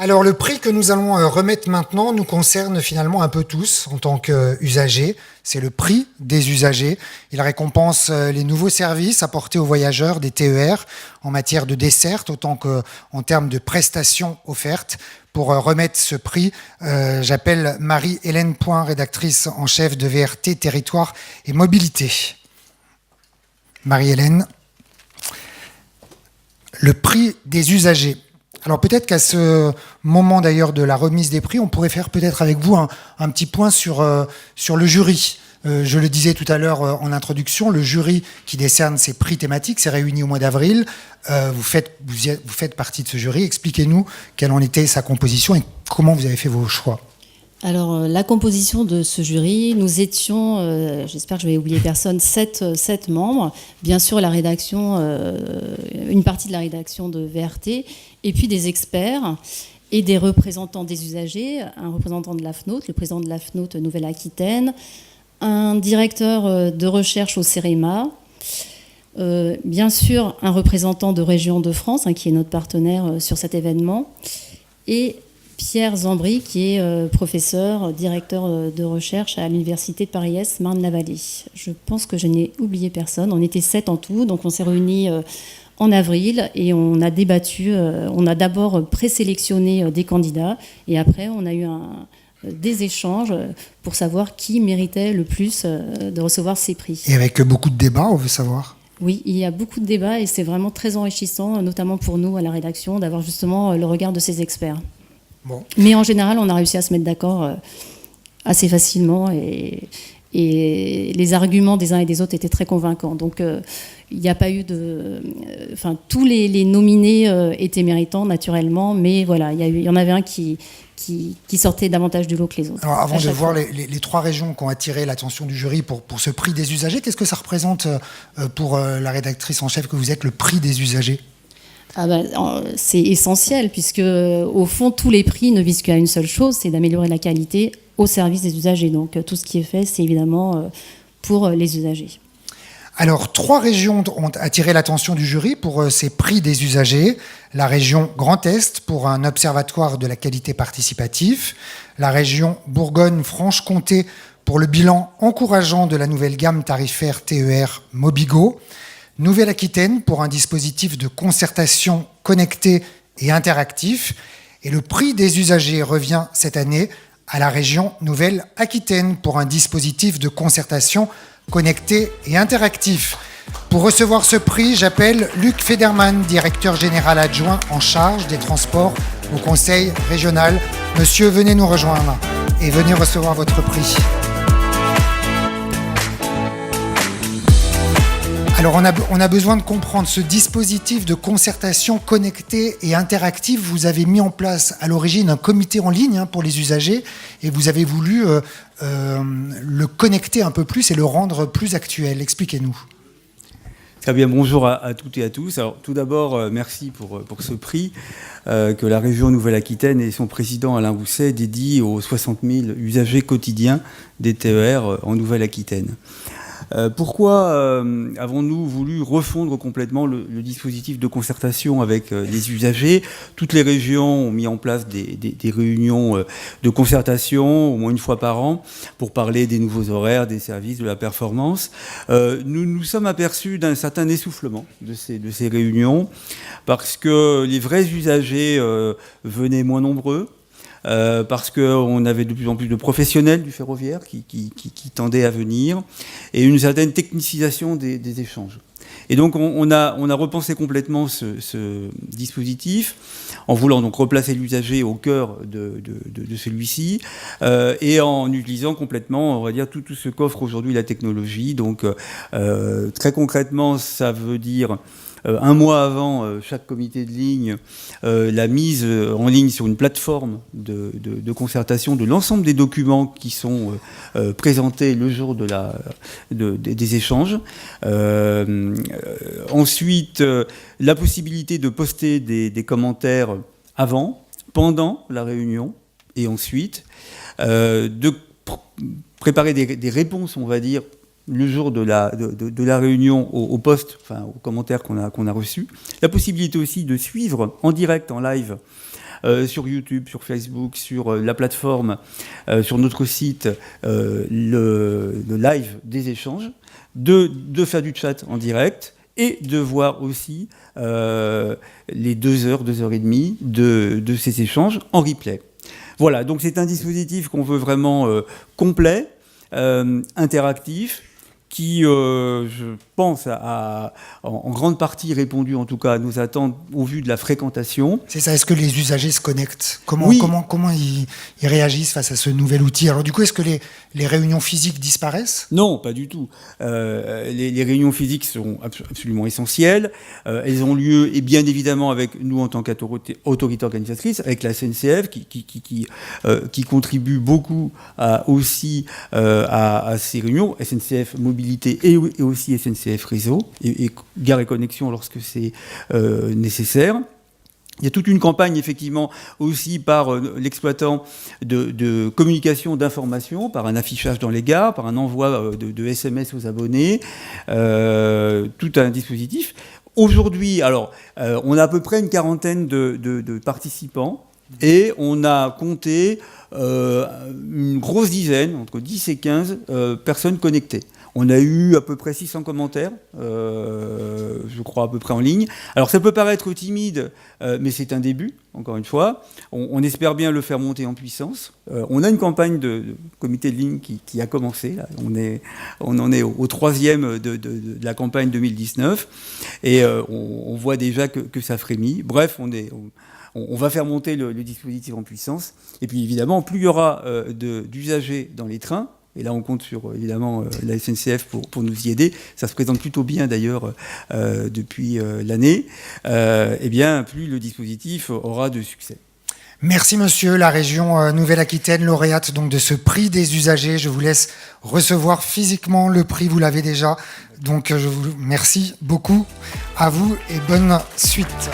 Alors le prix que nous allons remettre maintenant nous concerne finalement un peu tous en tant qu'usagers. C'est le prix des usagers. Il récompense les nouveaux services apportés aux voyageurs des TER en matière de desserte autant qu'en termes de prestations offertes. Pour remettre ce prix, j'appelle Marie-Hélène Point, rédactrice en chef de VRT Territoire et Mobilité. Marie-Hélène, le prix des usagers. Alors peut-être qu'à ce moment d'ailleurs de la remise des prix, on pourrait faire peut-être avec vous un petit point sur le jury. Je le disais tout à l'heure en introduction, le jury qui décerne ces prix thématiques s'est réuni au mois d'avril. Vous faites partie de ce jury. Expliquez-nous quelle en était sa composition et comment vous avez fait vos choix. Alors, la composition de ce jury, nous étions, j'espère que je vais oublier personne, 7 membres. Bien sûr, la rédaction, une partie de la rédaction de VRT, et puis des experts et des représentants des usagers, un représentant de l'AFNOT, le président de l'AFNOT Nouvelle-Aquitaine, un directeur de recherche au CEREMA, bien sûr un représentant de Région de France, qui est notre partenaire sur cet événement, et Pierre Zambry, qui est professeur, directeur de recherche à l'Université de Paris-Est, Marne-la-Vallée. Je pense que je n'ai oublié personne. On était 7 en tout, donc on s'est réunis en avril et on a débattu. On a d'abord présélectionné des candidats et après on a eu des échanges pour savoir qui méritait le plus de recevoir ces prix. Et avec beaucoup de débats, on veut savoir. Oui, il y a beaucoup de débats et c'est vraiment très enrichissant, notamment pour nous à la rédaction, d'avoir justement le regard de ces experts. Bon. Mais en général, on a réussi à se mettre d'accord assez facilement et les arguments des uns et des autres étaient très convaincants. Donc, il n'y a pas eu de... Enfin, tous les nominés étaient méritants, naturellement, mais voilà, il y en avait un qui sortait davantage du lot que les autres. Alors, avant de voir les 3 régions qui ont attiré l'attention du jury pour ce prix des usagers, qu'est-ce que ça représente pour la rédactrice en chef que vous êtes, le prix des usagers ? C'est essentiel puisque au fond tous les prix ne visent qu'à une seule chose, c'est d'améliorer la qualité au service des usagers. Donc tout ce qui est fait, c'est évidemment pour les usagers. Alors 3 régions ont attiré l'attention du jury pour ces prix des usagers. La région Grand Est pour un observatoire de la qualité participative, la région Bourgogne-Franche-Comté pour le bilan encourageant de la nouvelle gamme tarifaire TER Mobigo, Nouvelle-Aquitaine pour un dispositif de concertation connecté et interactif. Et le prix des usagers revient cette année à la région Nouvelle-Aquitaine pour un dispositif de concertation connecté et interactif. Pour recevoir ce prix, j'appelle Luc Federman, directeur général adjoint en charge des transports au Conseil régional. Monsieur, venez nous rejoindre et venez recevoir votre prix. Alors on a besoin de comprendre ce dispositif de concertation connectée et interactive. Vous avez mis en place à l'origine un comité en ligne pour les usagers et vous avez voulu le connecter un peu plus et le rendre plus actuel. Expliquez-nous. Très bien, bonjour à toutes et à tous. Alors, tout d'abord, merci pour ce prix que la région Nouvelle-Aquitaine et son président Alain Rousset dédient aux 60 000 usagers quotidiens des TER en Nouvelle-Aquitaine. Pourquoi avons-nous voulu refondre complètement le dispositif de concertation avec les usagers ? Toutes les régions ont mis en place des réunions de concertation au moins une fois par an pour parler des nouveaux horaires, des services, de la performance. Nous nous sommes aperçus d'un certain essoufflement de ces réunions parce que les vrais usagers venaient moins nombreux. Parce qu'on avait de plus en plus de professionnels du ferroviaire qui tendaient à venir, et une certaine technicisation des échanges. Et donc on a repensé complètement ce dispositif en voulant donc replacer l'usager au cœur de celui-ci et en utilisant complètement, on va dire, tout ce qu'offre aujourd'hui la technologie. Donc très concrètement, ça veut dire un mois avant chaque comité de ligne, la mise en ligne sur une plateforme de concertation de l'ensemble des documents qui sont présentés le jour des échanges. Ensuite, la possibilité de poster des commentaires avant, pendant la réunion, et ensuite de préparer des réponses, on va dire, le jour de la réunion au post, enfin aux commentaires qu'on a reçus. La possibilité aussi de suivre en direct, en live, sur YouTube, sur Facebook, sur la plateforme, sur notre site, le live des échanges, de faire du chat en direct et de voir aussi les 2 heures, 2 heures et demie de ces échanges en replay. Voilà, donc c'est un dispositif qu'on veut vraiment complet, interactif, qui, je pense, a en grande partie répondu, en tout cas, à nos attentes au vu de la fréquentation. C'est ça, est-ce que les usagers se connectent ? Comment ils réagissent face à ce nouvel outil ? Alors du coup, est-ce que les réunions physiques disparaissent ? Non, pas du tout. Les réunions physiques sont absolument essentielles. Elles ont lieu, et bien évidemment avec nous en tant qu'autorité organisatrice, avec la SNCF qui contribue beaucoup aussi à ces réunions, SNCF Mobilité et aussi SNCF Réseau, et Gare et Connexion lorsque c'est nécessaire. Il y a toute une campagne, effectivement, aussi par l'exploitant de communication, d'information, par un affichage dans les gares, par un envoi de SMS aux abonnés, tout un dispositif. Aujourd'hui, alors, on a à peu près une quarantaine de participants, et on a compté une grosse dizaine, entre 10 et 15 personnes connectées. On a eu à peu près 600 commentaires, je crois à peu près en ligne. Alors ça peut paraître timide, mais c'est un début, encore une fois. On espère bien le faire monter en puissance. On a une campagne de comité de ligne qui a commencé. Là. On en est au 3e de la campagne 2019. Et on voit déjà que ça frémit. Bref, on va faire monter le dispositif en puissance. Et puis évidemment, plus il y aura d'usagers dans les trains, et là on compte sur évidemment la SNCF pour nous y aider, ça se présente plutôt bien d'ailleurs depuis l'année, et bien plus le dispositif aura de succès. Merci monsieur, la région Nouvelle-Aquitaine, lauréate donc de ce prix des usagers. Je vous laisse recevoir physiquement le prix, vous l'avez déjà. Donc je vous remercie beaucoup, à vous et bonne suite.